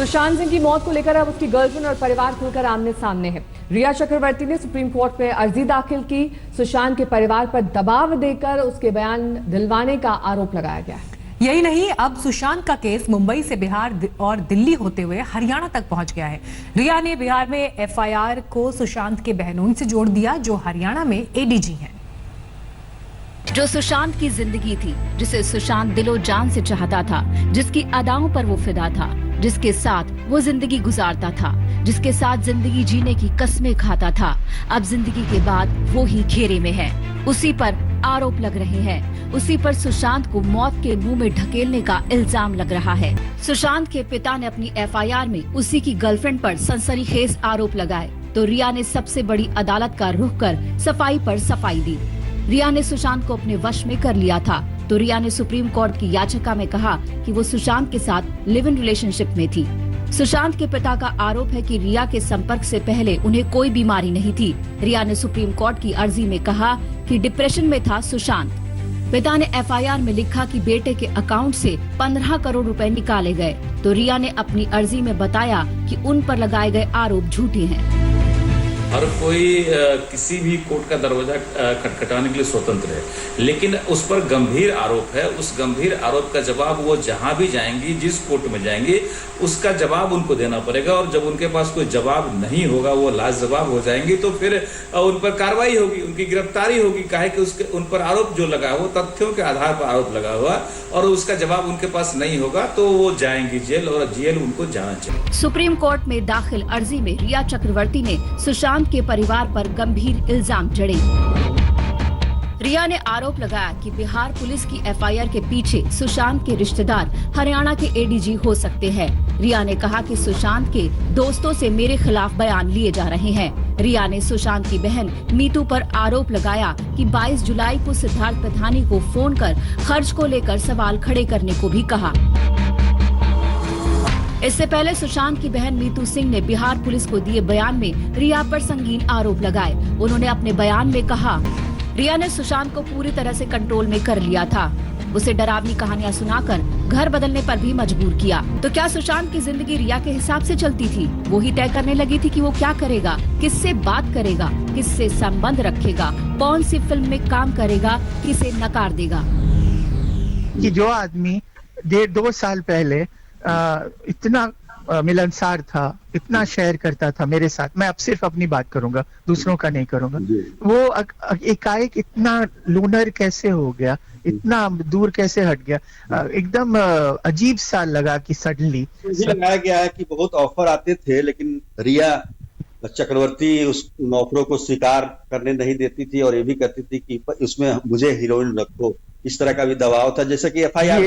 सुशांत सिंह की मौत को लेकर अब उसकी गर्लफ्रेंड और परिवार खुलकर आमने सामने है। रिया चक्रवर्ती ने सुप्रीम कोर्ट में अर्जी दाखिल की। सुशांत के परिवार पर दबाव देकर उसके बयान दिलवाने का आरोप लगाया गया है। यही नहीं, अब सुशांत का केस मुंबई से बिहार और दिल्ली होते हुए हरियाणा तक पहुंच गया है। रिया ने बिहार में एफआईआर को सुशांत के बहनोई से जोड़ दिया, जो हरियाणा में एडीजी हैं। जो सुशांत की जिंदगी थी, जिसे सुशांत दिलो जान से चाहता था, जिसकी अदाओं पर वो फिदा था, जिसके साथ वो जिंदगी गुजारता था, जिसके साथ जिंदगी जीने की कस्में खाता था, अब जिंदगी के बाद वो ही घेरे में है। उसी पर आरोप लग रहे हैं। उसी पर सुशांत को मौत के मुंह में ढकेलने का इल्जाम लग रहा है। सुशांत के पिता ने अपनी एफआईआर में उसी की गर्लफ्रेंड पर सनसनीखेज आरोप लगाए, तो रिया ने सबसे बड़ी अदालत का रुख कर सफाई पर सफाई दी। रिया ने सुशांत को अपने वश में कर लिया था, तो रिया ने सुप्रीम कोर्ट की याचिका में कहा कि वो सुशांत के साथ लिव इन रिलेशनशिप में थी। सुशांत के पिता का आरोप है कि रिया के संपर्क से पहले उन्हें कोई बीमारी नहीं थी। रिया ने सुप्रीम कोर्ट की अर्जी में कहा कि डिप्रेशन में था सुशांत। पिता ने एफआईआर में लिखा कि बेटे के अकाउंट से 15 करोड़ रुपए निकाले गए, तो रिया ने अपनी अर्जी में बताया कि उन पर लगाए गए आरोप झूठे हैं। हर कोई किसी भी कोर्ट का दरवाजा खटखटाने के लिए स्वतंत्र है, लेकिन उस पर गंभीर आरोप है। उस गंभीर आरोप का जवाब वो जहां भी जाएंगी, जिस कोर्ट में जाएंगी, उसका जवाब उनको देना पड़ेगा। और जब उनके पास कोई जवाब नहीं होगा, वो लाजवाब हो जाएंगी, तो फिर उन पर कार्रवाई होगी, उनकी गिरफ्तारी होगी। काहे कि उसके उन पर आरोप जो लगा हुआ, तथ्यों के आधार पर आरोप लगा हुआ, और उसका जवाब उनके पास नहीं होगा, तो वो जाएंगी जेल, और जेल उनको जाना चाहिए। सुप्रीम कोर्ट में दाखिल अर्जी में रिया चक्रवर्ती ने सुशांत के परिवार पर गंभीर इल्जाम जड़े। रिया ने आरोप लगाया कि बिहार पुलिस की एफआईआर के पीछे सुशांत के रिश्तेदार हरियाणा के एडीजी हो सकते हैं। रिया ने कहा कि सुशांत के दोस्तों से मेरे खिलाफ बयान लिए जा रहे हैं। रिया ने सुशांत की बहन मीतू पर आरोप लगाया कि 22 जुलाई को सिद्धार्थ पिधानी को फोन कर खर्च को लेकर सवाल खड़े करने को भी कहा। इससे पहले सुशांत की बहन मीतू सिंह ने बिहार पुलिस को दिए बयान में रिया पर संगीन आरोप लगाए। उन्होंने अपने बयान में कहा, रिया ने सुशांत को पूरी तरह से कंट्रोल में कर लिया था, उसे डरावनी कहानियां सुनाकर घर बदलने पर भी मजबूर किया। तो क्या सुशांत की जिंदगी रिया के हिसाब से चलती थी? वो ही तय करने लगी थी कि वो क्या करेगा, किससे बात करेगा, किससे संबंध रखेगा, कौन सी फिल्म में काम करेगा, किसे नकार देगा। कि जो आदमी 1.5-2 साल पहले इतना मिलनसार था, इतना शेयर करता था मेरे साथ, मैं अब सिर्फ अपनी बात करूंगा, दूसरों का नहीं करूंगा, वो एकाएक इतना लोनर कैसे हो गया, इतना दूर कैसे हट गया। एकदम अजीब सा लगा कि सडनली लगाया गया है कि बहुत ऑफर आते थे, लेकिन रिया चक्रवर्ती उस ऑफरों को स्वीकार करने नहीं देती थी, और ये भी कहती थी कि उसमें मुझे हीरोइन रखो। इस तरह का भी दबाव था, जैसे कि एफआईआर।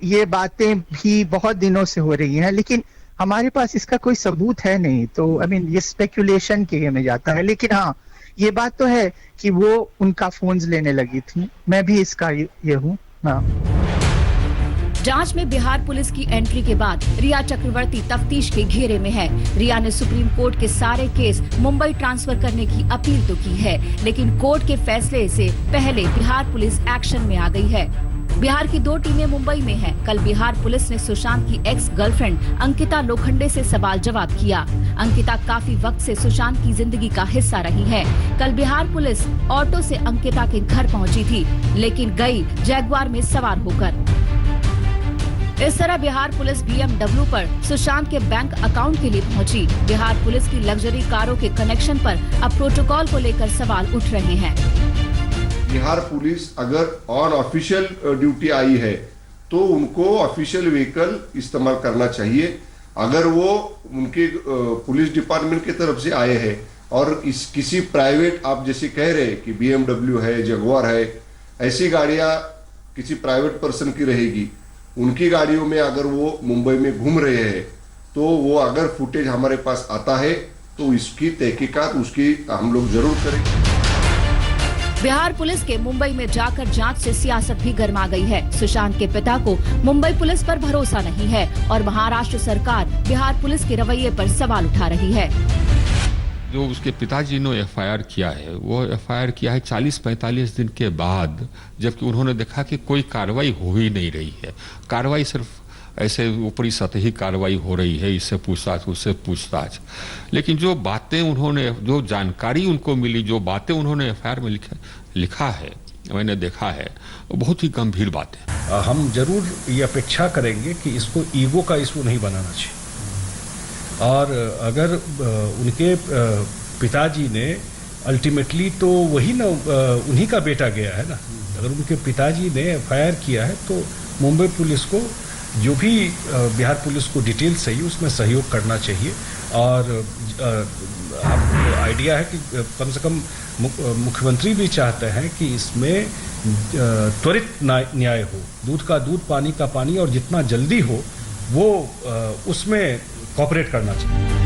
ये बातें भी बहुत दिनों से हो रही हैं, लेकिन हमारे पास इसका कोई सबूत है नहीं, तो आई मीन ये स्पेकुलेशन के में जाता है। लेकिन हाँ, ये बात तो है कि वो उनका फोन्स लेने लगी थी। मैं भी इसका ये हूँ। हाँ। जांच में बिहार पुलिस की एंट्री के बाद रिया चक्रवर्ती तफ्तीश के घेरे में है। रिया ने सुप्रीम कोर्ट के सारे केस मुंबई ट्रांसफर करने की अपील तो की है, लेकिन कोर्ट के फैसले से पहले बिहार पुलिस एक्शन में आ गई है। बिहार की 2 टीमें मुंबई में हैं। कल बिहार पुलिस ने सुशांत की एक्स गर्लफ्रेंड अंकिता लोखंडे से सवाल जवाब किया। अंकिता काफी वक्त से सुशांत की जिंदगी का हिस्सा रही है। कल बिहार पुलिस ऑटो से अंकिता के घर पहुंची थी, लेकिन गई जैगुआर में सवार होकर। इस तरह बिहार पुलिस BMW पर सुशांत के बैंक अकाउंट के लिए पहुंची। बिहार पुलिस की लग्जरी कारों के कनेक्शन पर अब प्रोटोकॉल को लेकर सवाल उठ रहे हैं। बिहार पुलिस अगर ऑन ऑफिशियल ड्यूटी आई है तो उनको ऑफिशियल व्हीकल इस्तेमाल करना चाहिए। अगर वो उनके पुलिस डिपार्टमेंट की तरफ से आए हैं और इस किसी प्राइवेट, आप जैसे कह रहे हैं कि BMW है, जगुआर है, ऐसी गाड़ियां किसी प्राइवेट पर्सन की रहेगी, उनकी गाड़ियों में अगर वो मुंबई में घूम रहे हैं, तो वो अगर फुटेज हमारे पास आता है तो इसकी तहकीकात उसकी हम लोग जरूर करेंगे। बिहार पुलिस के मुंबई में जाकर जांच से सियासत भी गर्मा गई है। सुशांत के पिता को मुंबई पुलिस पर भरोसा नहीं है और महाराष्ट्र सरकार बिहार पुलिस के रवैये पर सवाल उठा रही है। जो उसके पिताजी ने एफआईआर किया है, वो एफआईआर किया है 40-45 दिन के बाद, जबकि उन्होंने देखा कि कोई कार्रवाई हो ही नहीं रही है। कार्रवाई सिर्फ ऐसे ऊपरी सतही कार्रवाई हो रही है, इससे पूछताछ उससे पूछताछ, लेकिन जो बातें उन्होंने, जो जानकारी उनको मिली, जो बातें उन्होंने एफआईआर में लिखा है, मैंने देखा है, वो बहुत ही गंभीर बात है। हम जरूर ये अपेक्षा करेंगे कि इसको ईगो का इशू नहीं बनाना चाहिए, और अगर उनके पिताजी ने अल्टीमेटली तो वही ना, उन्हीं का बेटा गया है ना, अगर उनके पिताजी ने एफआईआर किया है तो मुंबई पुलिस को, जो भी बिहार पुलिस को डिटेल चाहिए उसमें सहयोग करना चाहिए। और आइडिया है कि कम से कम मुख्यमंत्री भी चाहते हैं कि इसमें त्वरित न्याय हो, दूध का दूध, पानी का पानी, और जितना जल्दी हो वो उसमें कोऑपरेट करना चाहिए।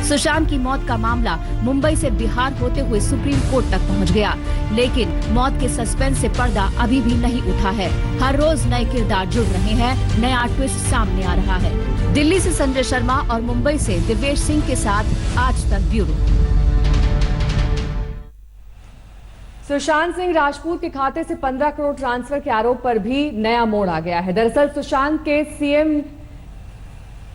सुशांत की मौत का मामला मुंबई से बिहार होते हुए सुप्रीम कोर्ट तक पहुंच गया, लेकिन मौत के सस्पेंस से पर्दा अभी भी नहीं उठा है। हर रोज नए किरदार जुड़ रहे हैं, नया ट्विस्ट सामने आ रहा है। दिल्ली से संजय शर्मा और मुंबई से दिव्येश सिंह के साथ आज तक ब्यूरो। सुशांत सिंह राजपूत के खाते से 15 करोड़ ट्रांसफर के आरोप पर भी नया मोड़ आ गया है। दरअसल सुशांत के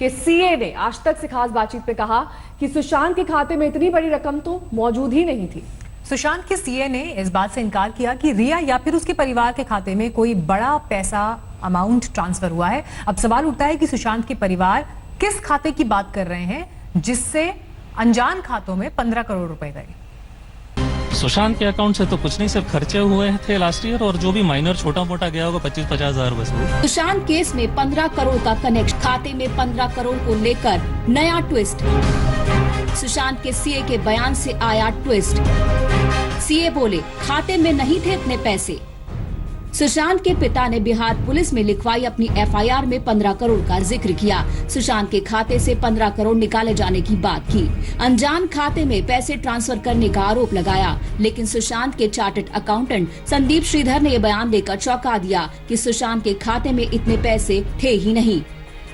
सीए ने आज तक से खास बातचीत में कहा कि सुशांत के खाते में इतनी बड़ी रकम तो मौजूद ही नहीं थी। सुशांत के सीए ने इस बात से इनकार किया कि रिया या फिर उसके परिवार के खाते में कोई बड़ा पैसा अमाउंट ट्रांसफर हुआ है। अब सवाल उठता है कि सुशांत के परिवार किस खाते की बात कर रहे हैं जिससे अनजान खातों में 15 करोड़ रुपए गए। सुशांत के अकाउंट से तो कुछ नहीं, सिर्फ खर्चे हुए थे लास्ट ईयर, और जो भी माइनर छोटा मोटा गया होगा 25-50 हजार बस हुआ। सुशांत केस में 15 करोड़ का कनेक्ट, खाते में 15 करोड़ को लेकर नया ट्विस्ट। सुशांत के सीए के बयान से आया ट्विस्ट। सीए बोले खाते में नहीं थे इतने पैसे। सुशांत के पिता ने बिहार पुलिस में लिखवाई अपनी एफआईआर में 15 करोड़ का जिक्र किया। सुशांत के खाते से 15 करोड़ निकाले जाने की बात की। अनजान खाते में पैसे ट्रांसफर करने का आरोप लगाया, लेकिन सुशांत के चार्टर्ड अकाउंटेंट संदीप श्रीधर ने यह बयान देकर चौंका दिया कि सुशांत के खाते में इतने पैसे थे ही नहीं।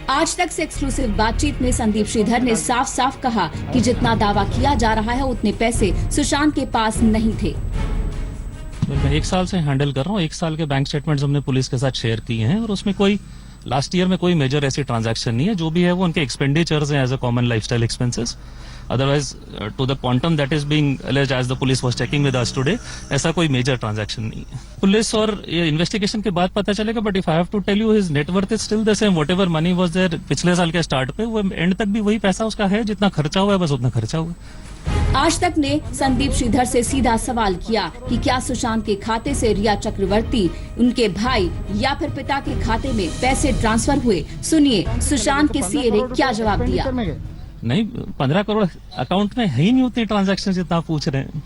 आज तक से एक्सक्लूसिव बातचीत में संदीप श्रीधर ने साफ साफ कहा कि जितना दावा किया जा रहा है उतने पैसे सुशांत के पास नहीं थे। मैं 1 साल से हैंडल कर रहा हूँ। 1 साल के बैंक स्टेटमेंट्स हमने पुलिस के साथ शेयर किए हैं, और उसमें कोई लास्ट ईयर में कोई मेजर ऐसी ट्रांजैक्शन नहीं है। जो भी है वो उनके एक्सपेंडिचर्स हैं as a common lifestyle expenses. Otherwise to the quantum that is being alleged as the police was checking with us today, ऐसा कोई मेजर ट्रांजैक्शन नहीं है। पुलिस और ये इन्वेस्टिगेशन के बाद पता चलेगा, but if I have to tell you his net worth is still the same. Whatever money was there पिछले साल के स्टार्ट पे, वो एंड तक भी वही पैसा उसका है, जितना खर्चा हुआ है बस उतना खर्चा हुआ। आज तक ने संदीप श्रीधर से सीधा सवाल किया कि क्या सुशांत के खाते से रिया चक्रवर्ती, उनके भाई या फिर पिता के खाते में पैसे ट्रांसफर हुए। सुनिए सुशांत के सीए ने क्या जवाब दिया। नहीं, 15 करोड़ अकाउंट में है ही नहीं उतनी ट्रांजैक्शन जितना आप पूछ रहे हैं।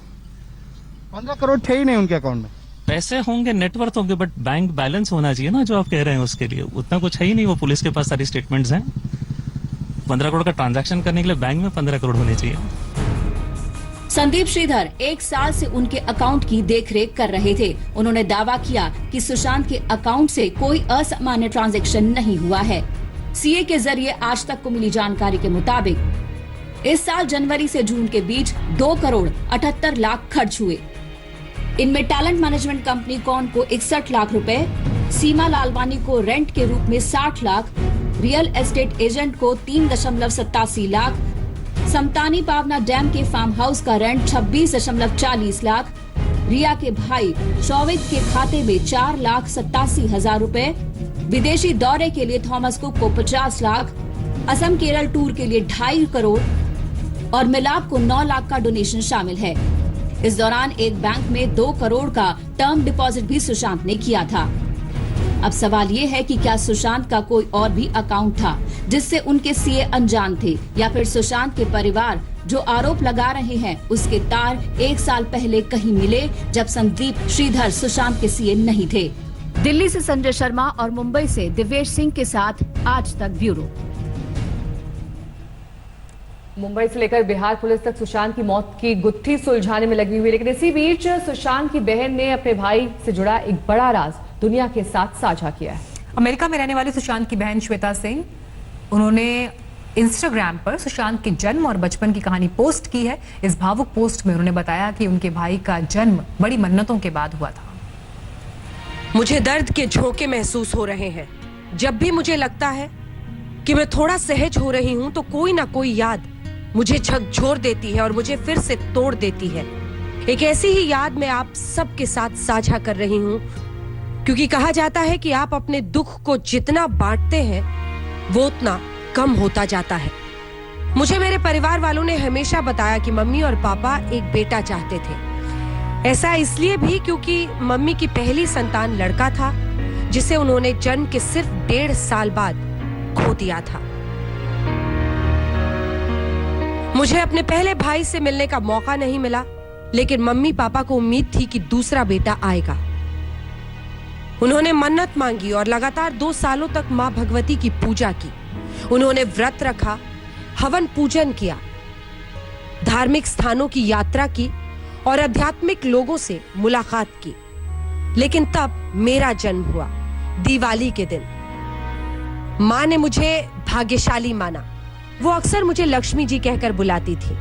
15 करोड़ थे ही नहीं उनके अकाउंट में। पैसे होंगे, नेटवर्थ होंगे, बट बैंक बैलेंस होना चाहिए ना, जो आप कह रहे हैं उसके लिए उतना कुछ है ही नहीं। वो पुलिस के पास सारी स्टेटमेंट्स हैं। 15 करोड़ का ट्रांजैक्शन करने के लिए बैंक में 15 करोड़ होने चाहिए। संदीप श्रीधर 1 साल से उनके अकाउंट की देखरेख कर रहे थे। उन्होंने दावा किया कि सुशांत के अकाउंट से कोई असामान्य ट्रांजैक्शन नहीं हुआ है। सीए के जरिए आज तक को मिली जानकारी के मुताबिक इस साल जनवरी से जून के बीच 2 करोड़ 78 लाख खर्च हुए। इनमें टैलेंट मैनेजमेंट कंपनी कॉन को 61 लाख रुपए, सीमा लालवानी को रेंट के रूप में 60 लाख, रियल एस्टेट एजेंट को 3.87 लाख, समतानी पावना डैम के फार्म हाउस का रेंट 26.40 लाख, रिया के भाई शौविक के खाते में 4,87,000 रुपए, विदेशी दौरे के लिए थॉमस कुक को 50 लाख, असम केरल टूर के लिए 2.5 करोड़ और मिलाप को 9 लाख का डोनेशन शामिल है। इस दौरान एक बैंक में 2 करोड़ का टर्म डिपॉजिट भी सुशांत ने किया था। अब सवाल ये है कि क्या सुशांत का कोई और भी अकाउंट था जिससे उनके सीए अनजान थे, या फिर सुशांत के परिवार जो आरोप लगा रहे हैं उसके तार 1 साल पहले कहीं मिले जब संदीप श्रीधर सुशांत के सीए नहीं थे। दिल्ली से संजय शर्मा और मुंबई से दिव्येश सिंह के साथ आज तक ब्यूरो। मुंबई से लेकर बिहार पुलिस तक सुशांत की मौत की गुत्थी सुलझाने में लगी हुई, लेकिन इसी बीच सुशांत की बहन ने अपने भाई से जुड़ा एक बड़ा राज दुनिया के साथ साझा किया है। अमेरिका में रहने वाली सुशांत की बहन श्वेता सिंह, उन्होंने इंस्टाग्राम पर सुशांत के जन्म और बचपन की कहानी पोस्ट की है। इस भावुक पोस्ट में उन्होंने बताया कि उनके भाई का जन्म बड़ी मन्नतों के बाद हुआ था। मुझे दर्द के झोंके महसूस हो रहे हैं। जब भी मुझे लगता है कि मैं थोड़ा सहज हो रही हूं तो कोई ना कोई याद मुझे झकझोर देती है और मुझे फिर से तोड़ देती है। एक ऐसी ही याद मैं आप सबके साथ साझा कर रही हूं, क्योंकि कहा जाता है कि आप अपने दुख को जितना बांटते हैं वो उतना कम होता जाता है। मुझे मेरे परिवार वालों ने हमेशा बताया कि मम्मी और पापा एक बेटा चाहते थे। ऐसा इसलिए भी क्योंकि मम्मी की पहली संतान लड़का था, जिसे उन्होंने जन्म के सिर्फ 1.5 साल बाद खो दिया था। मुझे अपने पहले भाई से मिलने का मौका नहीं मिला, लेकिन मम्मी पापा को उम्मीद थी कि दूसरा बेटा आएगा। उन्होंने मन्नत मांगी और लगातार 2 सालों तक मां भगवती की पूजा की। उन्होंने व्रत रखा, हवन पूजन किया, धार्मिक स्थानों की यात्रा की और आध्यात्मिक लोगों से मुलाकात की। लेकिन तब मेरा जन्म हुआ, दिवाली के दिन। मां ने मुझे भाग्यशाली माना। वो अक्सर मुझे लक्ष्मी जी कहकर बुलाती थी।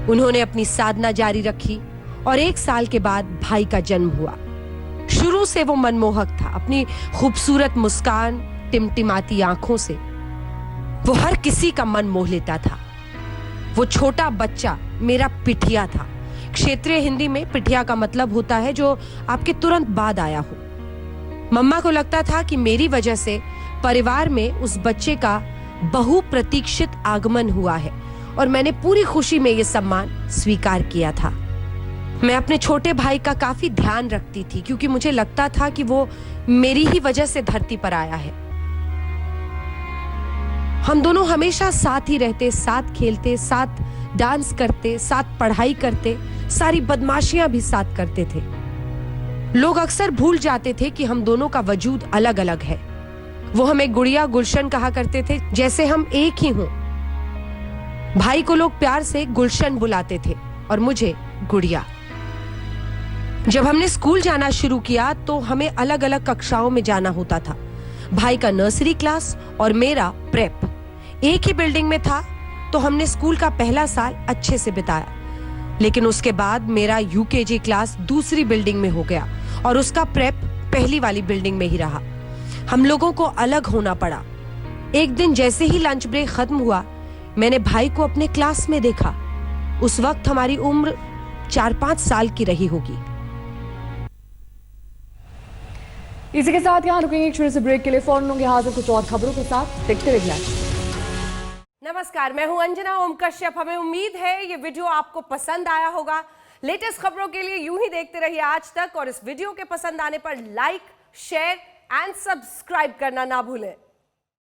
उन्होंने अपनी साधना जारी रखी और 1 साल के बाद भाई का जन्म हुआ। शुरू से वो मनमोहक था। अपनी खूबसूरत मुस्कान, टिमटिमाती आंखों से वो हर किसी का मन मोह लेता था। वो छोटा बच्चा मेरा पिठिया था। क्षेत्रीय हिंदी में पिठिया का मतलब होता है जो आपके तुरंत बाद आया हो। मम्मा को लगता था कि मेरी वजह से परिवार में उस बच्चे का बहुप्रतीक्षित आगमन हुआ है और मैंने पूरी खुशी में ये सम्मान स्वीकार किया था। मैं अपने छोटे भाई का काफी ध्यान रखती थी, क्योंकि मुझे लगता था कि वो मेरी ही वजह से धरती पर आया है। हम दोनों हमेशा साथ ही रहते, साथ खेलते, साथ डांस करते, साथ पढ़ाई करते, सारी बदमाशियां भी साथ करते थे। लोग अक्सर भूल जाते थे कि हम दोनों का वजूद अलग अलग है। वो हमें गुड़िया गुलशन कहा करते थे, जैसे हम एक ही हों। भाई को लोग प्यार से गुलशन बुलाते थे और मुझे गुड़िया। जब हमने स्कूल जाना शुरू किया तो हमें अलग अलग कक्षाओं में जाना होता था। भाई का नर्सरी क्लास और मेरा प्रेप एक ही बिल्डिंग में था, तो हमने स्कूल का पहला साल अच्छे से बिताया। लेकिन उसके बाद मेरा यूकेजी क्लास दूसरी बिल्डिंग में हो गया और उसका प्रेप पहली वाली बिल्डिंग में ही रहा। हम लोगों को अलग होना पड़ा। एक दिन जैसे ही लंच ब्रेक खत्म हुआ, मैंने भाई को अपने क्लास में देखा। उस वक्त हमारी उम्र 4-5 साल की रही होगी। इसी के साथ यहाँ रुकेंगे एक छोटे से ब्रेक के लिए। फौरन होंगे हाजिर कुछ और खबरों के साथ। देखते रहिए। नमस्कार, मैं हूं अंजना ओम कश्यप। हमें उम्मीद है ये वीडियो आपको पसंद आया होगा। लेटेस्ट खबरों के लिए यूं ही देखते रहिए आज तक, और इस वीडियो के पसंद आने पर लाइक, शेयर एंड सब्सक्राइब करना ना भूलें।